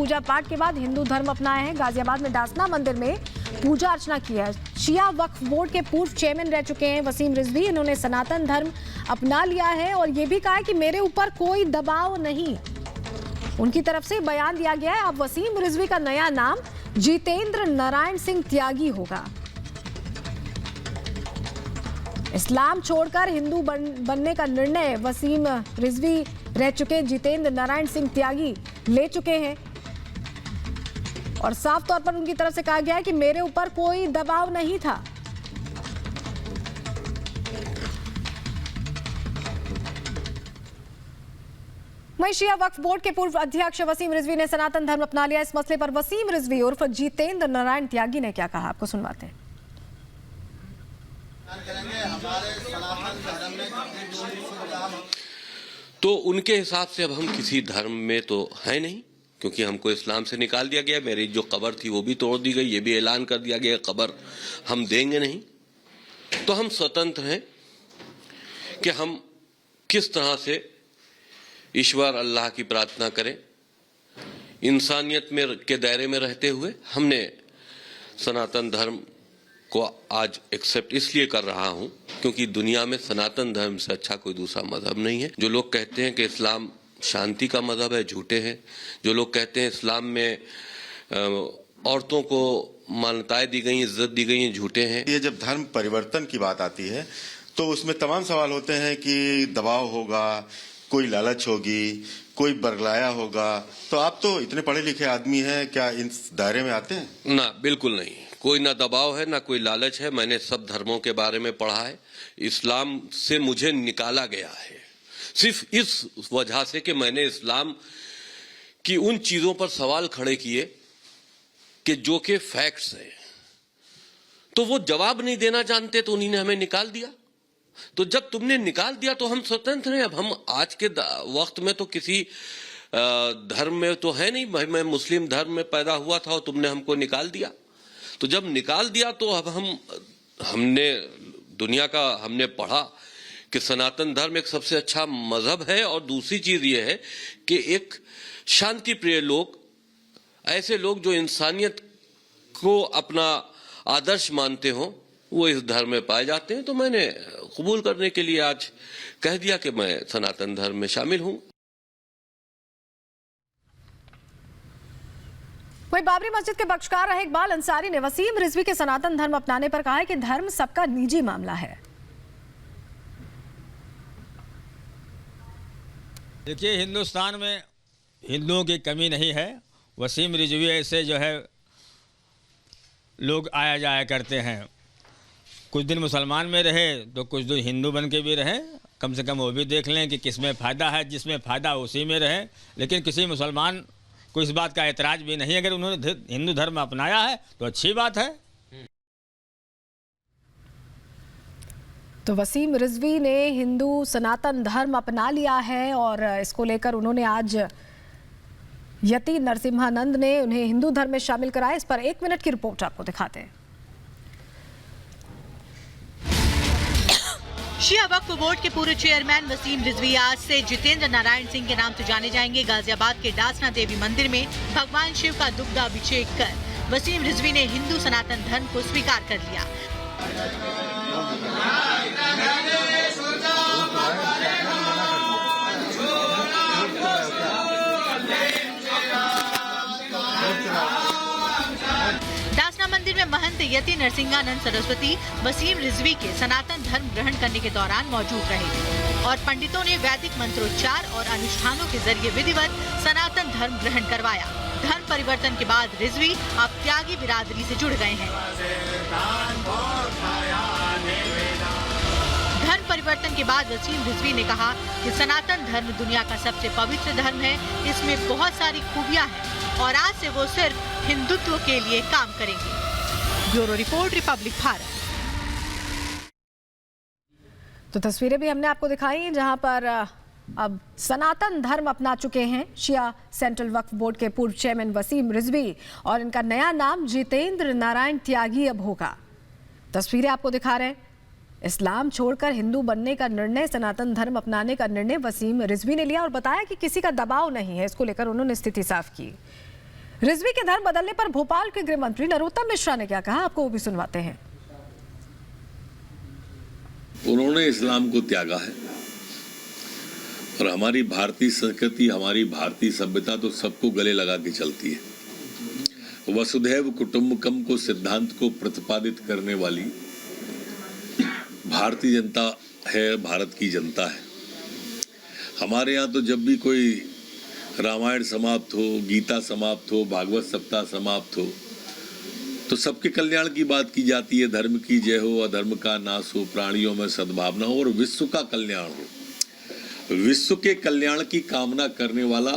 पूजा पाठ के बाद हिंदू धर्म अपनाया है। गाजियाबाद में डासना मंदिर में पूजा अर्चना की है। शिया वक्फ बोर्ड के पूर्व चेयरमैन रह चुके हैं वसीम रिजवी। इन्होंने सनातन धर्म अपना लिया है और ये भी कहा है कि मेरे ऊपर कोई दबाव नहीं। उनकी तरफ से बयान दिया गया है। अब वसीम रिजवी का नया नाम जितेंद्र नारायण सिंह त्यागी होगा। इस्लाम छोड़कर हिंदू बनने का निर्णय वसीम रिजवी रह चुके जितेंद्र नारायण सिंह त्यागी ले चुके हैं और साफ तौर पर उनकी तरफ से कहा गया है कि मेरे ऊपर कोई दबाव नहीं था। वहीं शिया वक्फ बोर्ड के पूर्व अध्यक्ष वसीम रिजवी ने सनातन धर्म अपना लिया। इस मसले पर वसीम रिजवी उर्फ जितेंद्र नारायण त्यागी ने क्या कहा, आपको सुनवाते हैं। तो उनके हिसाब से अब हम किसी धर्म में तो है नहीं, क्योंकि हमको इस्लाम से निकाल दिया गया। मेरी जो कब्र थी वो भी तोड़ दी गई। ये भी ऐलान कर दिया गया कब्र हम देंगे नहीं। तो हम स्वतंत्र हैं कि हम किस तरह से ईश्वर अल्लाह की प्रार्थना करें। इंसानियत में के दायरे में रहते हुए हमने सनातन धर्म को आज एक्सेप्ट इसलिए कर रहा हूं क्योंकि दुनिया में सनातन धर्म से अच्छा कोई दूसरा मजहब नहीं है। जो लोग कहते हैं कि इस्लाम शांति का मजहब है, झूठे हैं। जो लोग कहते हैं इस्लाम में औरतों को मान्यताएं दी गई, इज्जत दी गई, झूठे हैं। ये जब धर्म परिवर्तन की बात आती है तो उसमें तमाम सवाल होते हैं कि दबाव होगा, कोई लालच होगी, कोई बरगलाया होगा। तो आप तो इतने पढ़े लिखे आदमी हैं, क्या इस दायरे में आते हैं? ना, बिल्कुल नहीं। कोई ना दबाव है ना कोई लालच है। मैंने सब धर्मों के बारे में पढ़ा है। इस्लाम से मुझे निकाला गया है सिर्फ इस वजह से कि मैंने इस्लाम की उन चीजों पर सवाल खड़े किए कि जो कि फैक्ट्स हैं। तो वो जवाब नहीं देना जानते तो उन्हीं ने हमें निकाल दिया। तो जब तुमने निकाल दिया तो हम स्वतंत्र हैं। अब हम आज के वक्त में तो किसी धर्म में तो है नहीं। भाई मैं मुस्लिम धर्म में पैदा हुआ था और तुमने हमको निकाल दिया। तो जब निकाल दिया तो अब हमने दुनिया का हमने पढ़ा कि सनातन धर्म एक सबसे अच्छा मजहब है। और दूसरी चीज ये है कि एक शांति प्रिय लोग, ऐसे लोग जो इंसानियत को अपना आदर्श मानते हो, वो इस धर्म में पाए जाते हैं। तो मैंने कबूल करने के लिए आज कह दिया कि मैं सनातन धर्म में शामिल हूं। वहीं बाबरी मस्जिद के बख्शकार रहे इकबाल अंसारी ने वसीम रिजवी के सनातन धर्म अपनाने पर कहा है कि धर्म सबका निजी मामला है। देखिए, हिंदुस्तान में हिंदुओं की कमी नहीं है। वसीम रिजवी ऐसे जो है लोग आया जाया करते हैं। कुछ दिन मुसलमान में रहे तो कुछ दिन हिंदू बन के भी रहे। कम से कम वो भी देख लें कि किसमें फ़ायदा है, जिसमें फ़ायदा उसी में रहे। लेकिन किसी मुसलमान को इस बात का एतराज़ भी नहीं। अगर उन्होंने हिंदू धर्म अपनाया है तो अच्छी बात है। तो वसीम रिजवी ने हिंदू सनातन धर्म अपना लिया है और इसको लेकर उन्होंने आज यति नरसिम्हानंद ने उन्हें हिंदू धर्म में शामिल कराया। इस पर 1 मिनट की रिपोर्ट आपको दिखाते हैं। शिया वक्फ बोर्ड के पूर्व चेयरमैन वसीम रिजवी आज से जितेंद्र नारायण सिंह के नाम से जाने जाएंगे। गाजियाबाद के डासना देवी मंदिर में भगवान शिव का दुग्धाभिषेक कर वसीम रिजवी ने हिंदू सनातन धर्म को स्वीकार कर लिया। डासना मंदिर में महंत यति नरसिंहानंद सरस्वती वसीम रिजवी के सनातन धर्म ग्रहण करने के दौरान मौजूद रहे और पंडितों ने वैदिक मंत्रोच्चार और अनुष्ठानों के जरिए विधिवत सनातन धर्म ग्रहण करवाया। धर्म परिवर्तन के बाद रिजवी अब त्यागी बिरादरी से जुड़ गए हैं। धर्म परिवर्तन के बाद वसीम रिजवी ने कहा कि सनातन धर्म दुनिया का सबसे पवित्र धर्म है। इसमें बहुत सारी खूबियां हैं और आज से वो सिर्फ हिंदुत्व के लिए काम करेंगे। Bureau report, Republic Bharat. तो तस्वीरें भी हमने आपको दिखाई जहां पर अब सनातन धर्म अपना चुके हैं शिया सेंट्रल वक्फ बोर्ड के पूर्व चेयरमैन वसीम रिजवी और इनका नया नाम जितेंद्र नारायण त्यागी अब होगा। तस्वीरें आपको दिखा रहे हैं। इस्लाम छोड़कर हिंदू बनने का निर्णय, सनातन धर्म अपनाने का निर्णय वसीम रिजवी ने लिया और बताया कि किसी का दबाव नहीं है। इसको लेकर उन्होंने स्थिति साफ की। रिजवी के धर्म बदलने पर भोपाल के गृह मंत्री नरोत्तम मिश्रा ने क्या कहा, आपको वो भी सुनवाते हैं। उन्होंने इस्लाम को त्यागा है और हमारी भारतीय संस्कृति, हमारी भारतीय सभ्यता तो सबको गले लगा के चलती है। वसुधैव कुटुंबकम को सिद्धांत को प्रतिपादित करने वाली भारतीय जनता है, भारत की जनता है। हमारे यहाँ तो जब भी कोई रामायण समाप्त हो, गीता समाप्त हो, भागवत सप्ताह समाप्त हो तो सबके कल्याण की बात की जाती है। धर्म की जय हो, अधर्म का नाश हो, प्राणियों में सद्भावना हो और विश्व का कल्याण हो। विश्व के कल्याण की कामना करने वाला